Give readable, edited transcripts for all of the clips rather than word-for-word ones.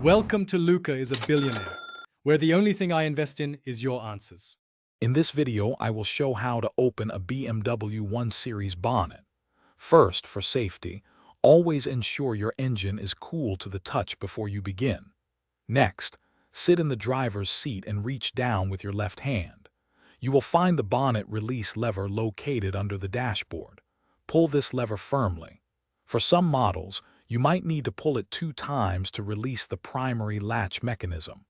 Welcome to Luca is a Billionaire, where the only thing I invest in is your answers. In this video, I will show how to open a BMW 1 Series bonnet. First, for safety, always ensure your engine is cool to the touch before you begin. Next, sit in the driver's seat and reach down with your left hand. You will find the bonnet release lever located under the dashboard. Pull this lever firmly. For some models, you might need to pull it 2 times to release the primary latch mechanism.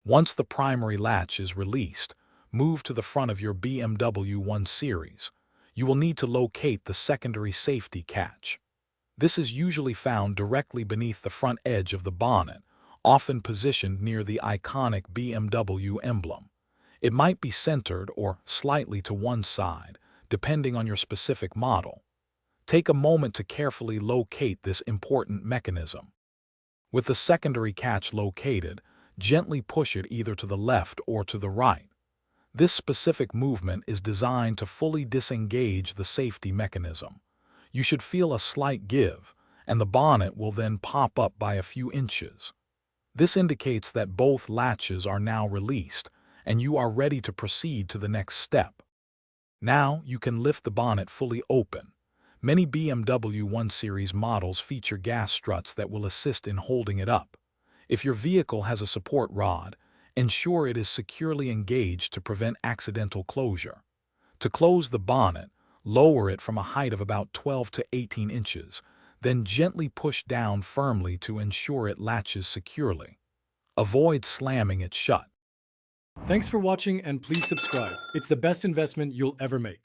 Once the primary latch is released, move to the front of your BMW 1 Series. You will need to locate the secondary safety catch. This is usually found directly beneath the front edge of the bonnet, often positioned near the iconic BMW emblem. It might be centered or slightly to one side, depending on your specific model. Take a moment to carefully locate this important mechanism. With the secondary catch located, gently push it either to the left or to the right. This specific movement is designed to fully disengage the safety mechanism. You should feel a slight give, and the bonnet will then pop up by a few inches. This indicates that both latches are now released, and you are ready to proceed to the next step. Now you can lift the bonnet fully open. Many BMW 1 Series models feature gas struts that will assist in holding it up. If your vehicle has a support rod, ensure it is securely engaged to prevent accidental closure. To close the bonnet, lower it from a height of about 12 to 18 inches, then gently push down firmly to ensure it latches securely. Avoid slamming it shut. Thanks for watching and please subscribe. It's the best investment you'll ever make.